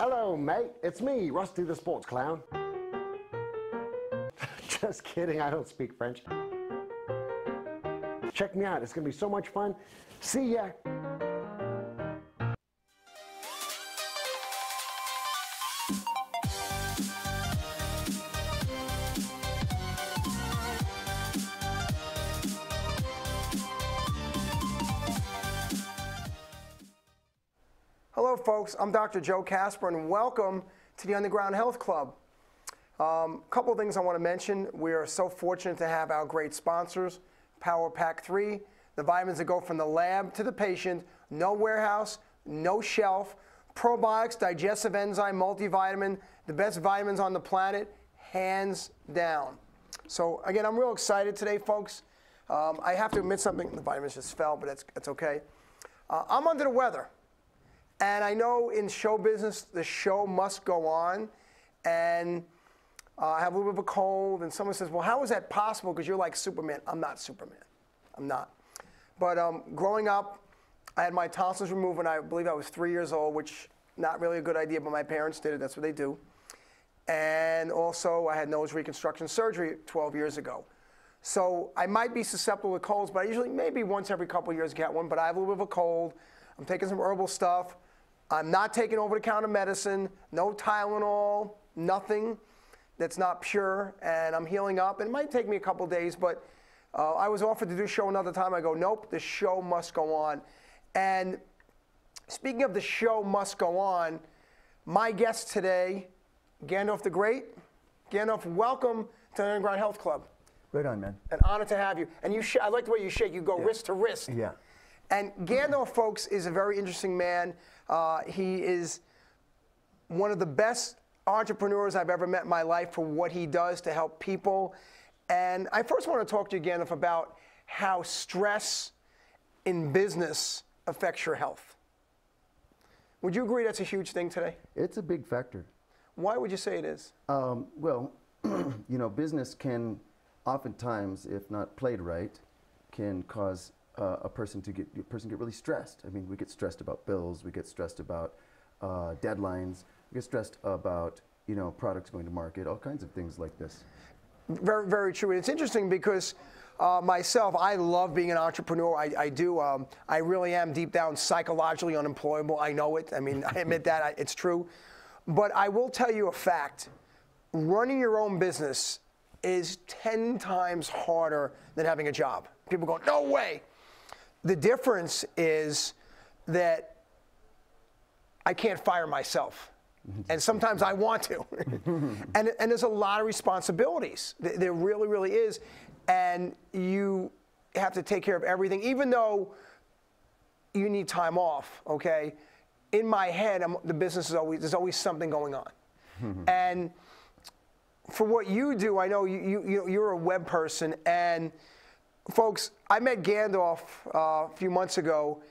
Hello, mate. It's me, Rusty the Sports Clown. Just kidding, I don't speak French. Check me out, it's gonna be so much fun. See ya. Hello folks, I'm Dr. Joe Casper and welcome to the Underground Health Club. Couple of things I want to mention. We are so fortunate to have our great sponsors, Power Pack 3, the vitamins that go from the lab to the patient, no warehouse, no shelf, probiotics, digestive enzyme, multivitamin, the best vitamins on the planet, hands down. So again, I'm real excited today, folks. I have to admit something, the vitamins just fell, but it's okay. I'm under the weather. And I know in show business, the show must go on, and I have a little bit of a cold, and someone says, well, how is that possible? Because you're like Superman. I'm not Superman. I'm not. But growing up, I had my tonsils removed when I believe I was 3 years old, which not really a good idea, but my parents did it. That's what they do. And also, I had nose reconstruction surgery 12 years ago. So I might be susceptible to colds, but I usually maybe once every couple of years get one, but I have a little bit of a cold. I'm taking some herbal stuff. I'm not taking over-the-counter medicine, no Tylenol, nothing that's not pure, and I'm healing up. And it might take me a couple days, but I was offered to do a show another time. I go, nope, the show must go on. And speaking of the show must go on, my guest today, Gandalf the Great. Gandalf, welcome to the Underground Health Club. Right on, man. An honor to have you. And you I like the way you shake. You go wrist to wrist. Yeah. And Gandalf, folks, is a very interesting man. He is one of the best entrepreneurs I've ever met in my life for what he does to help people. And I first want to talk to you, Gandalf, about how stress in business affects your health. Would you agree that's a huge thing today? It's a big factor. Why would you say it is? Well, you know, business can oftentimes, if not played right, can cause a person get really stressed. I mean, we get stressed about bills, we get stressed about deadlines, we get stressed about, you know, products going to market, all kinds of things like this. Very, very true. And it's interesting because myself, I love being an entrepreneur. I do. I really am deep down psychologically unemployable. I know it. I mean, I admit that. It's true. But I will tell you a fact. Running your own business is 10 times harder than having a job. People go, no way. The difference is that I can't fire myself. And sometimes I want to. and there's a lot of responsibilities. There really, really is. And you have to take care of everything, even though you need time off, okay? In my head, the business is there's always something going on. And for what you do, I know you're a web person, and folks, I met Gandalf a few months ago,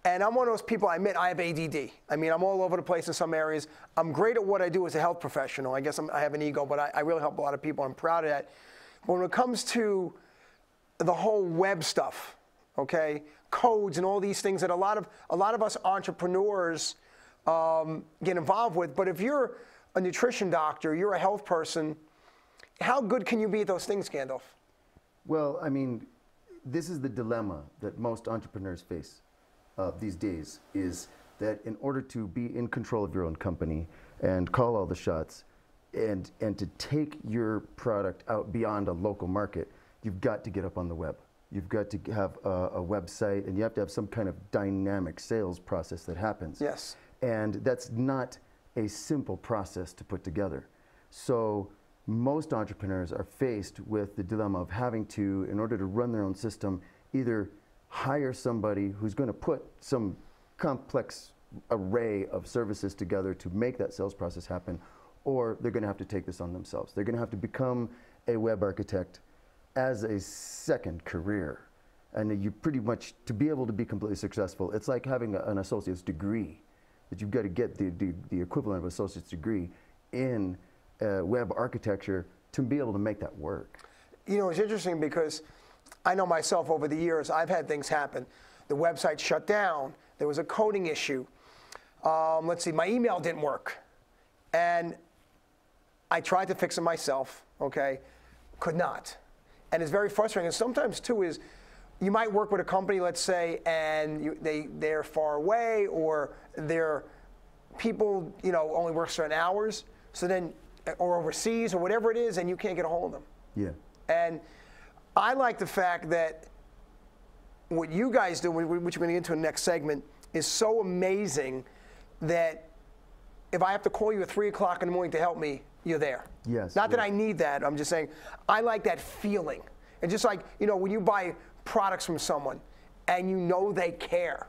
and I'm one of those people, I admit I have ADD. I mean, I'm all over the place in some areas. I'm great at what I do as a health professional. I guess I have an ego, but I really help a lot of people. I'm proud of that. But when it comes to the whole web stuff, okay, codes and all these things that a lot of us entrepreneurs get involved with. But if you're a nutrition doctor, you're a health person, how good can you be at those things, Gandalf? Well, I mean, this is the dilemma that most entrepreneurs face these days, is that in order to be in control of your own company and call all the shots and to take your product out beyond a local market, you've got to get up on the web. You've got to have a website, and you have to have some kind of dynamic sales process that happens. Yes. And that's not a simple process to put together. So most entrepreneurs are faced with the dilemma of having to, in order to run their own system, either hire somebody who's going to put some complex array of services together to make that sales process happen, or they're going to have to take this on themselves. They're going to have to become a web architect as a second career. And you pretty much, to be able to be completely successful, it's like having an associate's degree, that you've got to get the equivalent of an associate's degree in web architecture to be able to make that work. You know, it's interesting because I know myself over the years, I've had things happen. The website shut down. There was a coding issue. Let's see, my email didn't work. And I tried to fix it myself, okay? Could not. And it's very frustrating. And sometimes, too, is you might work with a company, let's say, and they're far away, or their people, only work certain hours, so then, or overseas, or whatever it is, and you can't get a hold of them. Yeah. And I like the fact that what you guys do, which we're going to get into in the next segment, is so amazing that if I have to call you at 3 o'clock in the morning to help me, you're there. Yes. Not that I need that. I'm just saying I like that feeling. And just like, when you buy products from someone and you know they care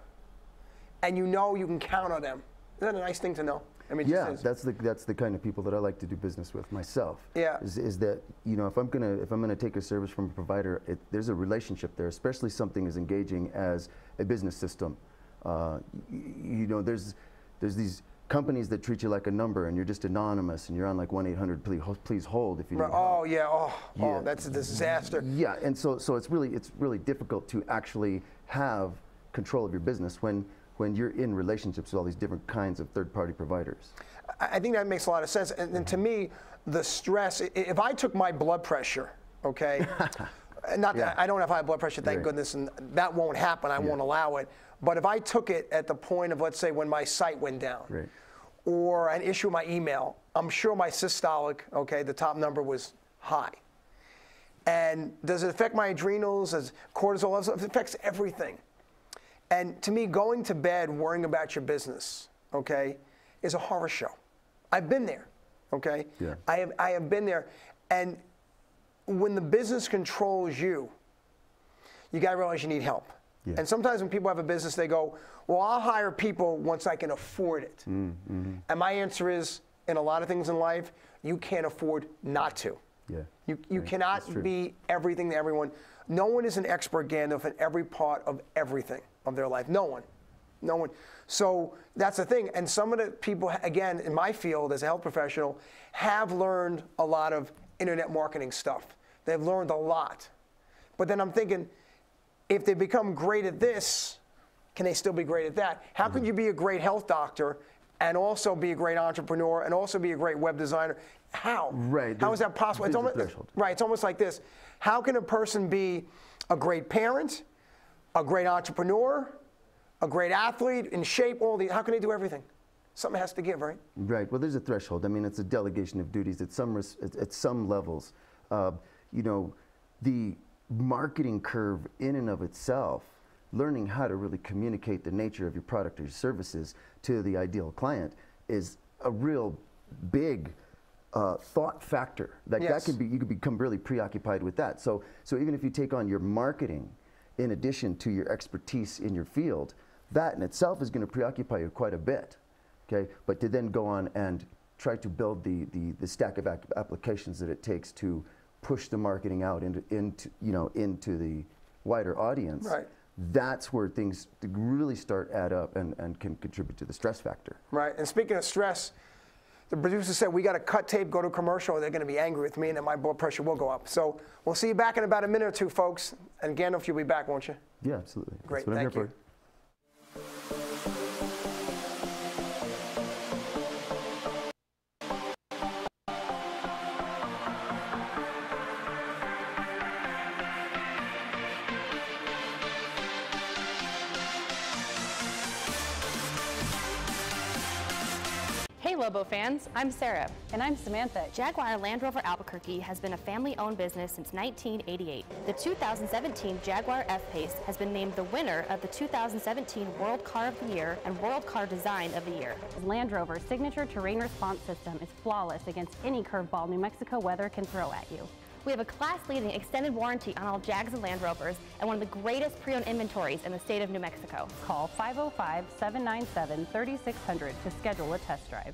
and you know you can count on them. Isn't that a nice thing to know? I mean, yeah, that's the kind of people that I like to do business with myself. Yeah. Is that, if I'm gonna take a service from a provider, there's a relationship there, especially something as engaging as a business system. There's these companies that treat you like a number, and you're just anonymous, and you're on like 1-800 please hold if you need help. Oh yeah, oh, that's a disaster. Yeah, and so it's really difficult to actually have control of your business when you're in relationships with all these different kinds of third-party providers. I think that makes a lot of sense. And to me, the stress, if I took my blood pressure, okay, not that I don't have high blood pressure, thank goodness, and that won't happen, I won't allow it. But if I took it at the point of, let's say, when my site went down, right, or an issue with my email, I'm sure my systolic, okay, the top number was high. And does it affect my adrenals, does cortisol levels? It affects everything. And to me, going to bed worrying about your business, okay, is a horror show. I've been there, okay? Yeah. I have been there. And when the business controls you, you got to realize you need help. Yeah. And sometimes when people have a business, they go, well, I'll hire people once I can afford it. Mm-hmm. And my answer is, in a lot of things in life, you can't afford not to. Yeah. You cannot be everything to everyone. No one is an expert, Gandalf, in every part of everything of their life. No one. No one. So that's the thing. And some of the people, again, in my field as a health professional, have learned a lot of internet marketing stuff. They've learned a lot. But then I'm thinking, if they become great at this, can they still be great at that? How could you be a great health doctor and also be a great entrepreneur and also be a great web designer? How? Right. How is that possible? It's almost, right. It's almost like this. How can a person be a great parent, a great entrepreneur, a great athlete, in shape, all these? How can they do everything? Something has to give, right? Right. Well, there's a threshold. I mean, it's a delegation of duties at some levels. The marketing curve in and of itself, learning how to really communicate the nature of your product or your services to the ideal client is a real big thought factor. Like that can be, you could become really preoccupied with that. So even if you take on your marketing in addition to your expertise in your field, that in itself is going to preoccupy you quite a bit. Okay, but to then go on and try to build the stack of applications that it takes to push the marketing out into the wider audience. Right. That's where things really start add up and can contribute to the stress factor. Right. And speaking of stress, the producer said we got to cut tape, go to commercial, or they're going to be angry with me, and then my blood pressure will go up. So we'll see you back in about a minute or two, folks. And Gandalf, you'll be back, won't you? Yeah, absolutely. Great. That's what I'm Thank here you. for. Hey Lobo fans, I'm Sarah. And I'm Samantha. Jaguar Land Rover Albuquerque has been a family-owned business since 1988. The 2017 Jaguar F-Pace has been named the winner of the 2017 World Car of the Year and World Car Design of the Year. Land Rover's signature terrain response system is flawless against any curveball New Mexico weather can throw at you. We have a class-leading extended warranty on all Jags and Land Rovers and one of the greatest pre-owned inventories in the state of New Mexico. Call 505-797-3600 to schedule a test drive.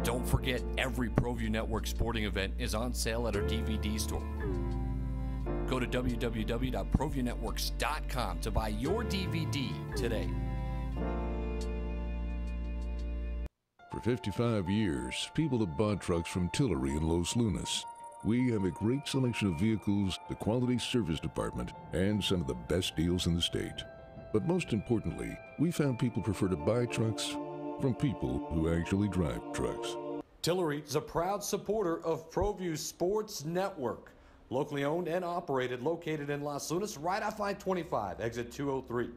Don't forget, every Proview Network sporting event is on sale at our DVD store. Go to www.proviewnetworks.com to buy your DVD today. For 55 years, people have bought trucks from Tillery in Los Lunas. We have a great selection of vehicles, the quality service department, and some of the best deals in the state. But most importantly, we found people prefer to buy trucks from people who actually drive trucks. Tillery is a proud supporter of Proview Sports Network. Locally owned and operated, located in Los Lunas, right off I-25, exit 203.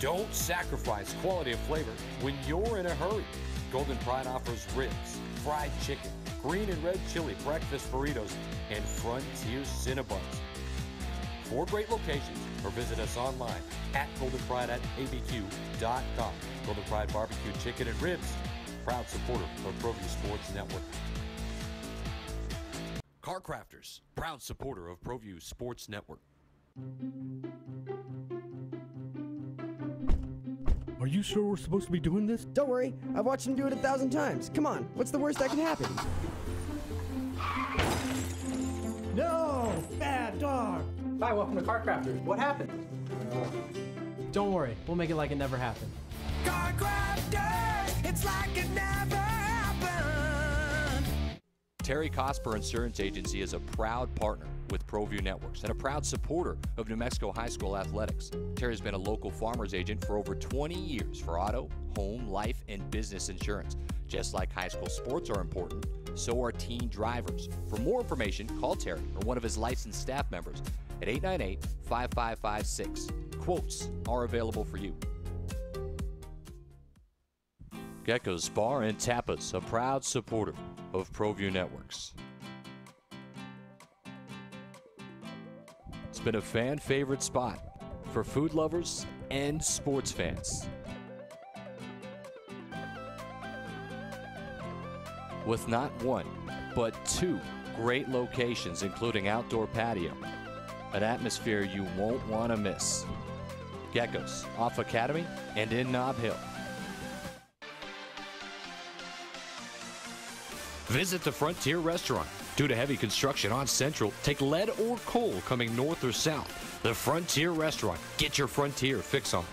Don't sacrifice quality of flavor when you're in a hurry. Golden Pride offers ribs, fried chicken, green and red chili, breakfast burritos, and Frontier Cinnabons. 4 great locations, or visit us online at goldenpride@abq.com. Golden Pride Barbecue Chicken and Ribs, proud supporter of Proview Sports Network. Car Crafters, proud supporter of Proview Sports Network. Are you sure we're supposed to be doing this? Don't worry, I've watched him do it 1,000 times. Come on, what's the worst that can happen? No! Bad dog! Hi, welcome to Car Crafters. What happened? Don't worry, we'll make it like it never happened. Car Crafters, it's like it never happened. Terry Cosper Insurance Agency is a proud partner with Proview Networks and a proud supporter of New Mexico High School athletics. Terry's been a local farmer's agent for over 20 years for auto, home, life, and business insurance. Just like high school sports are important, so are teen drivers. For more information, call Terry or one of his licensed staff members at 898-5556. Quotes are available for you. Gecko's Bar and Tapas, a proud supporter of Proview Networks. It's been a fan favorite spot for food lovers and sports fans. With not one, but 2 great locations, including outdoor patio, an atmosphere you won't want to miss. Gecko's, off Academy and in Nob Hill. Visit the Frontier Restaurant. Due to heavy construction on Central, take lead or coal coming north or south. The Frontier Restaurant. Get your Frontier fix on.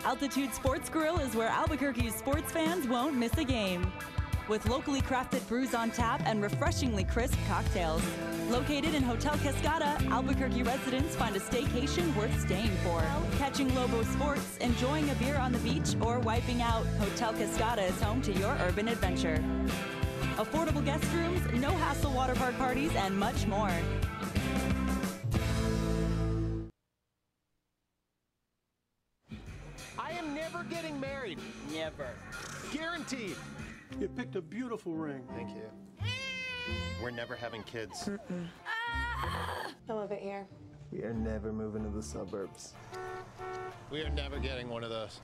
Altitude Sports Grill is where Albuquerque's sports fans won't miss a game. With locally crafted brews on tap and refreshingly crisp cocktails. Located in Hotel Cascada, Albuquerque residents find a staycation worth staying for. Catching Lobo sports, enjoying a beer on the beach, or wiping out, Hotel Cascada is home to your urban adventure. Affordable guest rooms, no-hassle water park parties, and much more. I am never getting married. Never. Guaranteed. You picked a beautiful ring. Thank you. We're never having kids. I love it here. We are never moving to the suburbs. We are never getting one of those.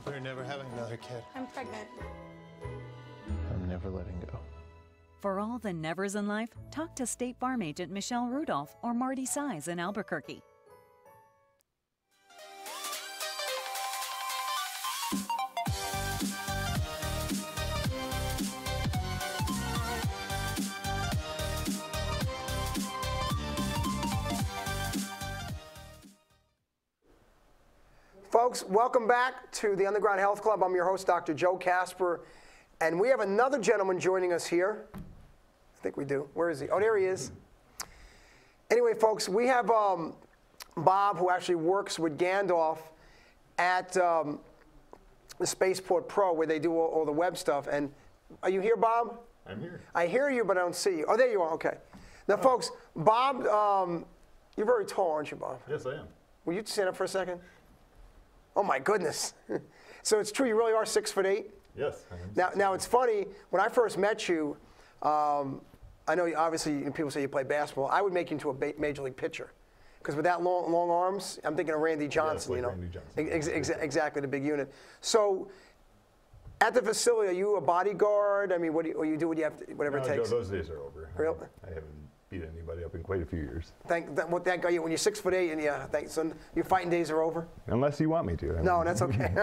We're never having another kid. I'm pregnant. I'm never letting go. For all the nevers in life, talk to State Farm agent Michelle Rudolph or Marty Size in Albuquerque. Folks, welcome back to the Underground Health Club. I'm your host, Dr. Joe Casper, and we have another gentleman joining us here. I think we do. Where is he? Oh, there he is. Anyway, folks, we have Bob, who actually works with Gandalf at the Spaceport Pro, where they do all the web stuff. And are you here, Bob? I'm here. I hear you, but I don't see you. Oh, there you are. Okay. Now, folks, Bob, you're very tall, aren't you, Bob? Yes, I am. Will you stand up for a second? Oh my goodness! So it's true, you really are 6'8"? Yes. I am. Now it's funny. When I first met you, I know obviously people say you play basketball. I would make you into a major league pitcher, because with that long arms, I'm thinking of Randy Johnson. Yes, like you know, Randy Johnson. Exactly, the big unit. So at the facility, are you a bodyguard? I mean, what do you do? What do you have to, whatever No, it takes? Joe, those days are over. Really? I haven't beat anybody up in quite a few years. Thank guy. When you're 6'8" and so your fighting days are over. Unless you want me to. No, that's okay.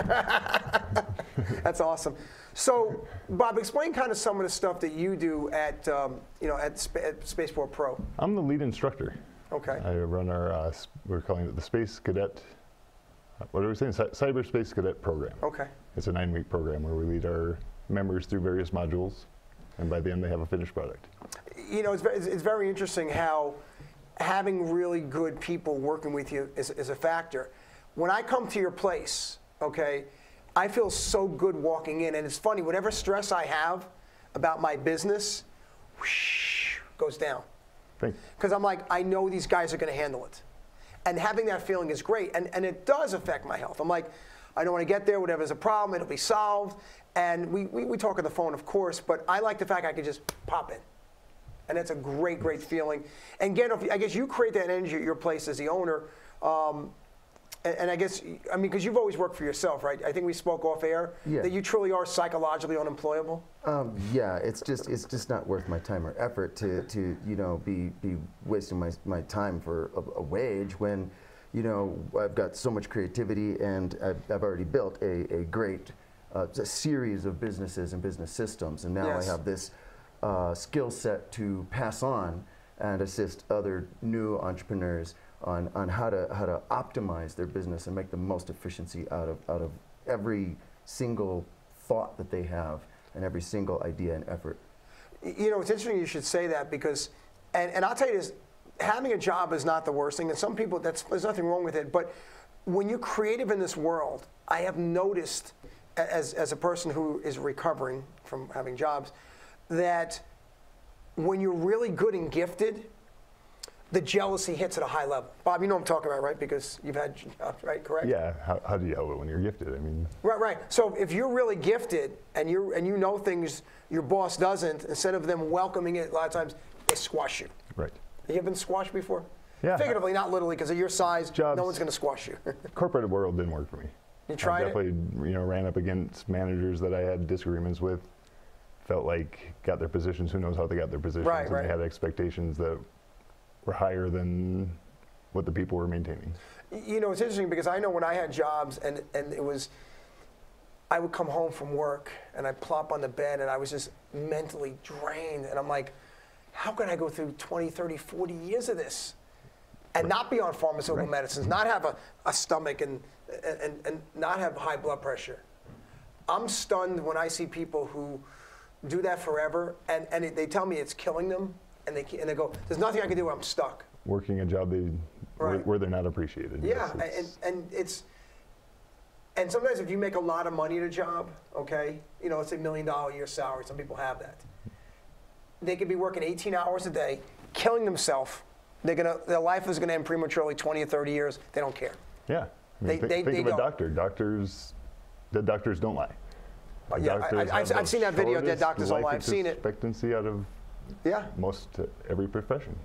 That's awesome. So, Bob, explain kind of some of the stuff that you do at Spaceport Pro. I'm the lead instructor. Okay. I run our, we're calling it the Space Cadet, what are we saying? Cyberspace Cadet program. Okay. It's a 9-week program where we lead our members through various modules. And by the end, they have a finished product. You know, it's very interesting how having really good people working with you is a factor. When I come to your place, okay, I feel so good walking in. And it's funny, whatever stress I have about my business, whoosh, goes down. Because I'm like, I know these guys are going to handle it. And having that feeling is great. And it does affect my health. I'm like, I don't want to get there. Whatever's a problem, it'll be solved. And we talk on the phone, of course, but I like the fact I can just pop in. And that's a great, great feeling. And again, I guess you create that energy at your place as the owner. And I guess, I mean, because you've always worked for yourself, right? I think we spoke off air that you truly are psychologically unemployable. Yeah, it's just not worth my time or effort to you know, be wasting my time for a wage when, you know, I've got so much creativity and I've already built a great a series of businesses and business systems, and now I have this skill set to pass on and assist other new entrepreneurs on how to optimize their business and make the most efficiency out of every single thought that they have and every single idea and effort. You know, it's interesting you should say that because, and I'll tell you this, having a job is not the worst thing, and some people, there's nothing wrong with it, but when you're creative in this world, I have noticed, as a person who is recovering from having jobs, that when you're really good and gifted, the jealousy hits at a high level. Bob, you know what I'm talking about, right? Because you've had jobs, right? Correct? Yeah. How do you yell it when you're gifted? I mean. Right. So if you're really gifted and you know things your boss doesn't, instead of them welcoming it, a lot of times they squash you. Right. Have you ever been squashed before? Yeah. Figuratively, not literally, because of your size. Jobs, no one's going to squash you. Corporate world didn't work for me. You tried I definitely, ran up against managers that I had disagreements with. Felt like got their positions. Who knows how they got their positions? Right. They had expectations that were higher than what the people were maintaining. You know, it's interesting because I know when I had jobs and it was, I would come home from work and I'd plop on the bed and I was just mentally drained. And I'm like, how can I go through 20, 30, 40 years of this and not be on pharmaceutical medicines, not have a stomach and not have high blood pressure? I'm stunned when I see people who do that forever and they tell me it's killing them. And they go, there's nothing I can do, I'm stuck. Working a job where they're not appreciated. Yeah, and sometimes if you make a lot of money at a job, okay, you know, let's say $1 million a year salary, some people have that. They could be working 18 hours a day, killing themselves. Their life is gonna end prematurely 20 or 30 years, they don't care. Yeah, I mean, think of a doctor. Doctors don't lie. I've seen that video, Dead Doctors Don't Lie, I've seen it. Expectancy out of most every profession.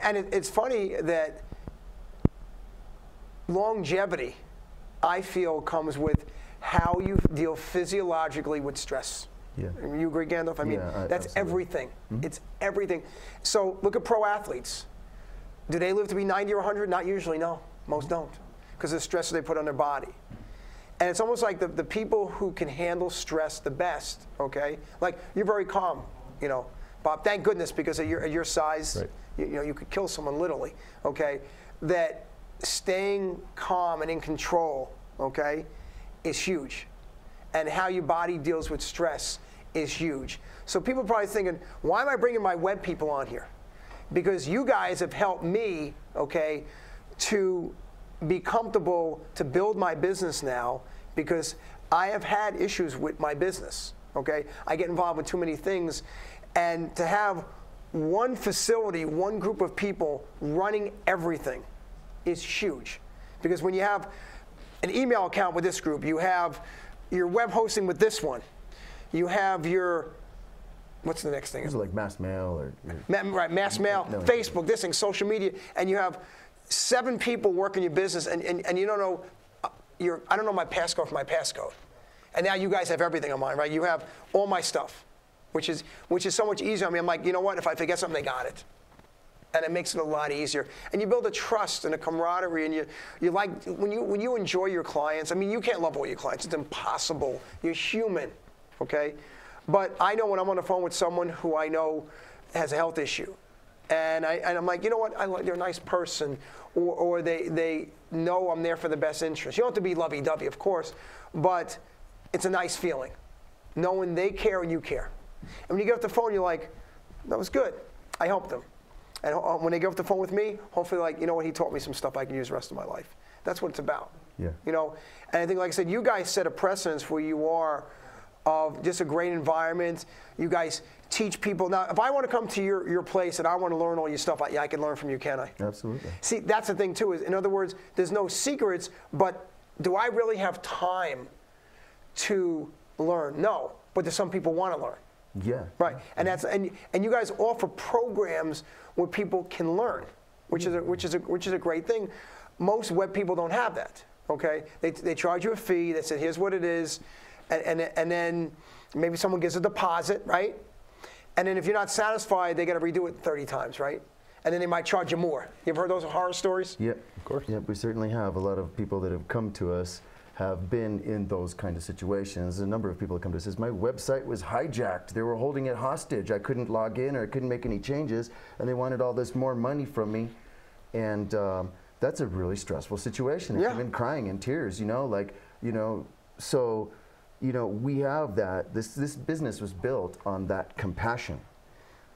And it's funny that longevity, I feel, comes with how you deal physiologically with stress. Yeah. You agree, Gandalf? I mean, that's absolutely everything. Mm-hmm. It's everything. So look at pro athletes. Do they live to be 90 or 100? Not usually, no. Most don't, because of the stress they put on their body. And it's almost like the people who can handle stress the best, okay? Like, you're very calm, you know. Bob, thank goodness, because at your size, you could kill someone literally, okay? That staying calm and in control, okay, is huge. And how your body deals with stress is huge. So people are probably thinking, why am I bringing my web people on here? Because you guys have helped me, okay, to be comfortable to build my business now, because I have had issues with my business, okay? I get involved with too many things. And to have one facility, one group of people running everything is huge. Because when you have an email account with this group, you have your web hosting with this one, you have your, what's the next thing? These are like mass mail or mass mail, Facebook, this thing, social media, and you have 7 people working your business, and you don't know, I don't know my passcode from my passcode. And now you guys have everything on mine, right? You have all my stuff. Which is so much easier. I mean, I'm like, you know what? If I forget something, they got it, and it makes it a lot easier. And you build a trust and a camaraderie, and you like when you enjoy your clients. I mean, you can't love all your clients; it's impossible. You're human, okay? But I know when I'm on the phone with someone who I know has a health issue, and I'm like, you know what? They're a nice person, or they know I'm there for the best interest. You don't have to be lovey-dovey, of course, but it's a nice feeling, knowing they care and you care. And when you get off the phone, you're like, that was good. I helped them. And when they get off the phone with me, hopefully like, you know what, he taught me some stuff I can use the rest of my life. That's what it's about. Yeah. You know, and I think, like I said, you guys set a precedence where you are of just a great environment. You guys teach people. Now, if I want to come to your place and I want to learn all your stuff, I can learn from you, can I? Absolutely. See, that's the thing, too. Is in other words, there's no secrets, but do I really have time to learn? No, but do some people want to learn? Yeah. Right, and that's and you guys offer programs where people can learn, which is a great thing. Most web people don't have that. Okay, they charge you a fee. They say here's what it is, and then maybe someone gives a deposit, right? And then if you're not satisfied, they got to redo it 30 times, right? And then they might charge you more. You ever heard those horror stories? Yep, of course. Yep, we certainly have. A lot of people that have come to us have been in those kind of situations. A number of people have come to us and says, my website was hijacked. They were holding it hostage. I couldn't log in or I couldn't make any changes, and they wanted all this more money from me. And that's a really stressful situation. They come in crying in tears, you know, like, you know, so, you know, we have that. This business was built on that compassion.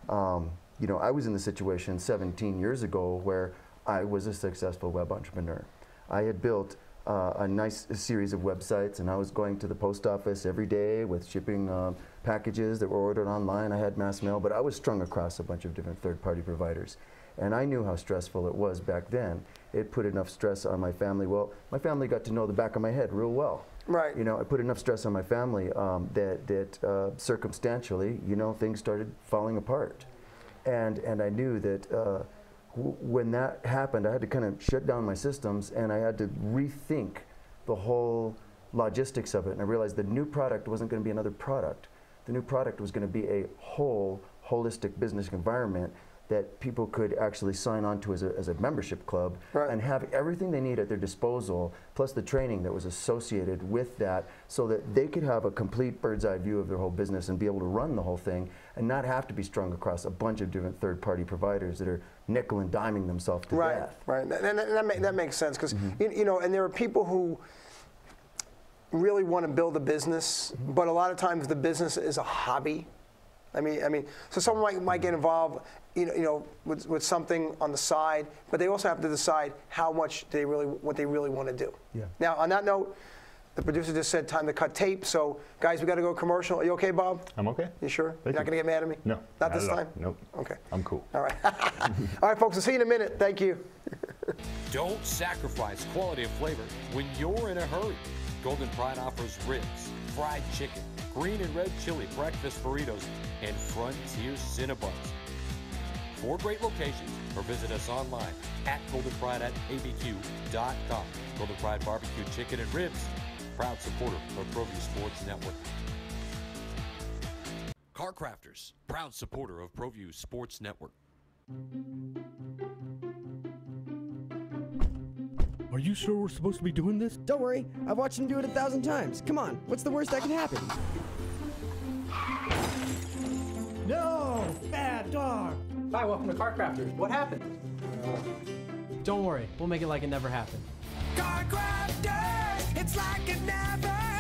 You know, I was in the situation 17 years ago where I was a successful web entrepreneur. I had built a nice series of websites, and I was going to the post office every day with shipping packages that were ordered online. I had mass mail, but I was strung across a bunch of different third-party providers. And I knew how stressful it was back then. It put enough stress on my family. Well, my family got to know the back of my head real well. Right. You know, I put enough stress on my family that circumstantially, you know, things started falling apart. And I knew that when that happened, I had to kind of shut down my systems, and I had to rethink the whole logistics of it. And I realized the new product wasn't going to be another product. The new product was going to be a whole, holistic business environment that people could actually sign on to as a membership club and have everything they need at their disposal, plus the training that was associated with that, so that they could have a complete bird's eye view of their whole business and be able to run the whole thing and not have to be strung across a bunch of different third-party providers that are nickel and diming themselves to death. Right, and that makes sense, because you know, and there are people who really want to build a business, but a lot of times the business is a hobby. I mean, so someone might get involved, you know, with something on the side, but they also have to decide how much what they really want to do. Yeah. Now, on that note, the producer just said time to cut tape. So, guys, we got to go commercial. Are you okay, Bob? I'm okay. You sure? You're not going to get mad at me? No. Not this at all. time? Nope. Okay. I'm cool. All right. All right, folks. I'll see you in a minute. Thank you. Don't sacrifice quality of flavor when you're in a hurry. Golden Pride offers ribs, fried chicken, green and red chili breakfast burritos, and Frontier Cinnabons. 4 great locations, or visit us online at goldenpride@abq.com. Golden Pride Barbecue Chicken and Ribs, proud supporter of Proview Sports Network. Car Crafters, proud supporter of Proview Sports Network. Are you sure we're supposed to be doing this? Don't worry, I've watched him do it 1,000 times. Come on, what's the worst that can happen? No! Bad dog! Hi, welcome to Car Crafters. What happened? Don't worry, we'll make it like it never happened. Car Crafters, it's like it never happened.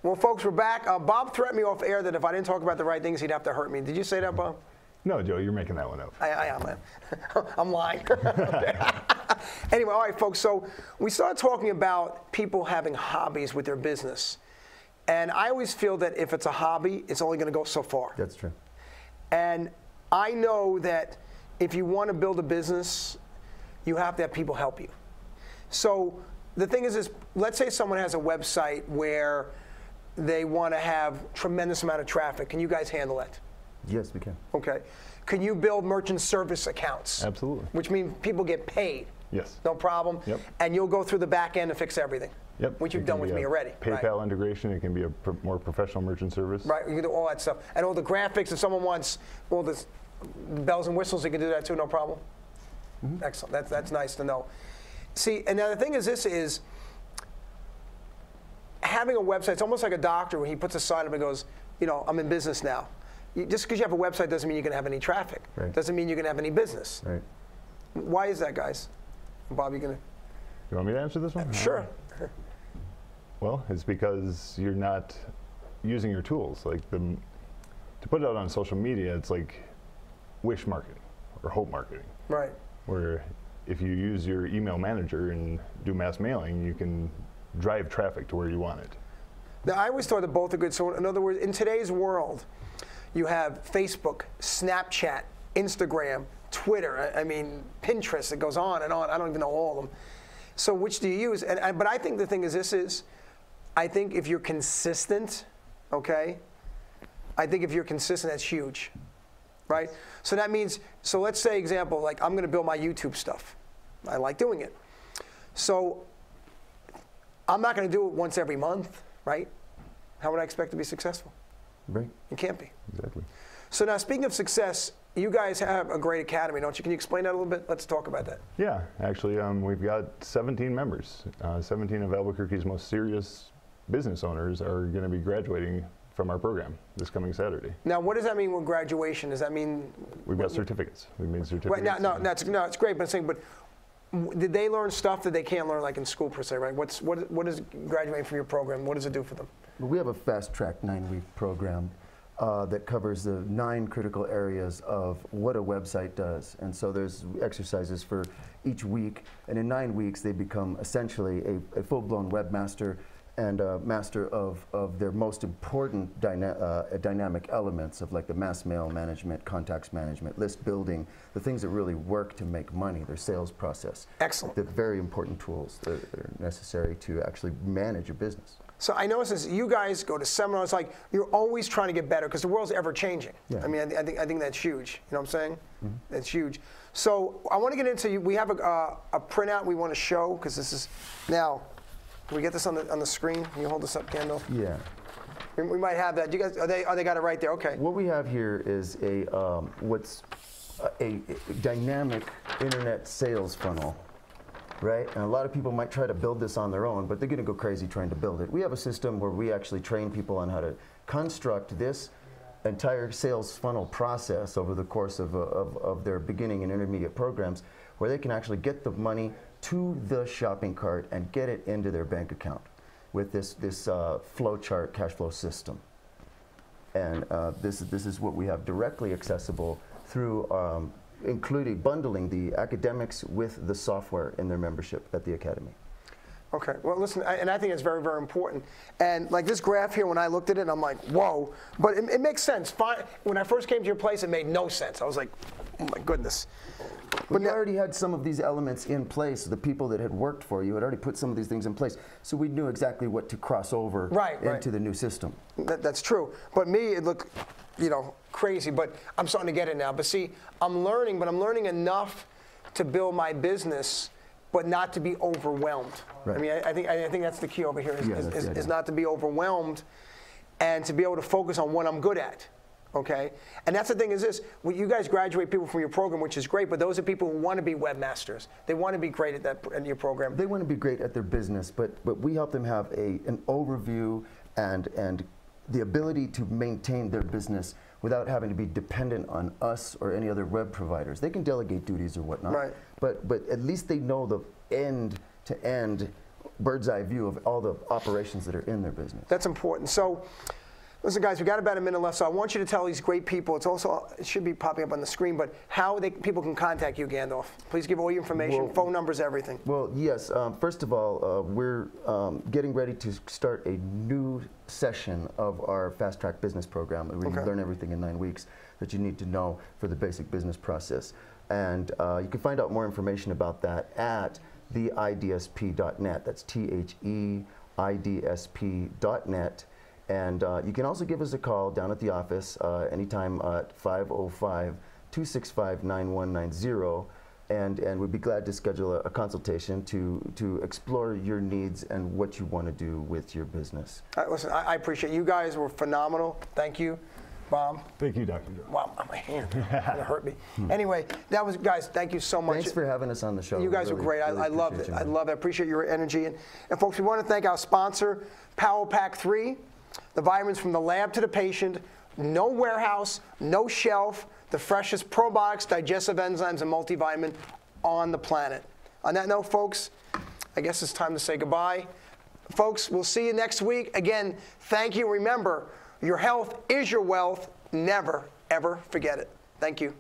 Well, folks, we're back. Bob threatened me off air that if I didn't talk about the right things, he'd have to hurt me. Did you say that, Bob? No, Joe, you're making that one up. I am, man. I'm lying. Anyway, all right, folks. So we started talking about people having hobbies with their business. And I always feel that if it's a hobby, it's only going to go so far. That's true. And I know that if you want to build a business, you have to have people help you. So the thing is let's say someone has a website where they want to have tremendous amount of traffic. Can you guys handle that? Yes, we can. Okay. Can you build merchant service accounts? Absolutely. Which means people get paid. Yes. No problem. Yep. And you'll go through the back end and fix everything. Yep. Which you've done with me already. PayPal integration. It can be a more professional merchant service. Right. You can do all that stuff. And all the graphics. If someone wants all the bells and whistles, you can do that too. No problem. Mm-hmm. Excellent. That's nice to know. See, and now the thing is, having a website, it's almost like a doctor when he puts a sign up and goes, you know, I'm in business now. Just because you have a website doesn't mean you're going to have any traffic. Right. Doesn't mean you're going to have any business. Right. Why is that, guys? Bob, you going to? You want me to answer this one? Sure. Well, it's because you're not using your tools. Like to put it out on social media, it's like wish marketing or hope marketing. Right. Where if you use your email manager and do mass mailing, you can drive traffic to where you want it. Now, I always thought that both are good. So in other words, in today's world, you have Facebook, Snapchat, Instagram, Twitter, I mean, Pinterest, it goes on and on. I don't even know all of them. So which do you use? But I think the thing is this is, I think if you're consistent, okay, I think if you're consistent, that's huge, right? So that means, so let's say example, like I'm going to build my YouTube stuff. I like doing it. So I'm not going to do it once every month, right? How would I expect to be successful? Right. You can't be. Exactly. So now speaking of success, you guys have a great academy, don't you? Can you explain that a little bit? Let's talk about that. Yeah, actually, we've got 17 members. 17 of Albuquerque's most serious business owners are going to be graduating from our program this coming Saturday. Now, what does that mean with graduation? Does that mean we've got certificates? We've made certificates. Right, no, it's great, but I'm saying, but did they learn stuff that they can't learn like in school per se, right? What is graduating from your program? What does it do for them? We have a fast-track 9-week program that covers the 9 critical areas of what a website does. And so there's exercises for each week. And in 9 weeks, they become essentially a full-blown webmaster and a master of their most important dynamic elements of like the mass mail management, contacts management, list building, the things that really work to make money, their sales process. Excellent. The very important tools that are necessary to actually manage a business. So I know since you guys go to seminars, like you're always trying to get better because the world's ever changing. Yeah. I mean, I think that's huge. You know what I'm saying? Mm-hmm. That's huge. So I want to get into, we have a printout we want to show because this is, now, can we get this on the screen? Can you hold this up, Kendall? Yeah. We might have that. Do you guys, they got it right there? Okay. What we have here is a dynamic internet sales funnel, right? And a lot of people might try to build this on their own, but they're going to go crazy trying to build it. We have a system where we actually train people on how to construct this entire sales funnel process over the course of their beginning and intermediate programs, where they can actually get the money to the shopping cart and get it into their bank account with this flow chart cash flow system. And this is what we have directly accessible through including bundling the academics with the software in their membership at the Academy. Okay, well listen, and I think it's very, very important. And like this graph here, when I looked at it, I'm like, whoa. But it makes sense. When I first came to your place, it made no sense. I was like, oh my goodness. But you already had some of these elements in place. The people that had worked for you had already put some of these things in place. So we knew exactly what to cross over into the new system. That's true. But me, it looked, you know, crazy. But I'm starting to get it now. But see, I'm learning, but I'm learning enough to build my business, but not to be overwhelmed. Right. I mean, I think that's the key over here is not to be overwhelmed and to be able to focus on what I'm good at. Okay, and that's the thing is this, well, you guys graduate people from your program, which is great, but those are people who want to be webmasters. They want to be great at your program. They want to be great at their business, but we help them have an overview and the ability to maintain their business without having to be dependent on us or any other web providers. They can delegate duties or whatnot, right. but at least they know the end-to-end bird's eye view of all the operations that are in their business. That's important. So. Listen, guys, we've got about a minute left, so I want you to tell these great people, it should be popping up on the screen, but how people can contact you, Gandalf. Please give all your information, phone numbers, everything. Well, yes. First of all, we're getting ready to start a new session of our Fast Track Business Program. We learn everything in 9 weeks that you need to know for the basic business process. And you can find out more information about that at theidsp.net. That's THEIDSP.net. And you can also give us a call down at the office anytime at 505-265-9190, and we'd be glad to schedule a consultation to explore your needs and what you want to do with your business. Listen, I appreciate you guys were phenomenal. Thank you. Bomb. Thank you, Dr. Joe. Wow, my hand. It's going to hurt me. Anyway, that was, guys, thank you so much. Thanks for having us on the show. You guys really, are great. really I loved it. you, I love it. I appreciate your energy. And folks, we want to thank our sponsor, Power Pack 3, the vitamins from the lab to the patient, no warehouse, no shelf, the freshest probiotics, digestive enzymes, and multivitamin on the planet. On that note, folks, I guess it's time to say goodbye. Folks, we'll see you next week. Again, thank you. Remember, your health is your wealth. Never, ever forget it. Thank you.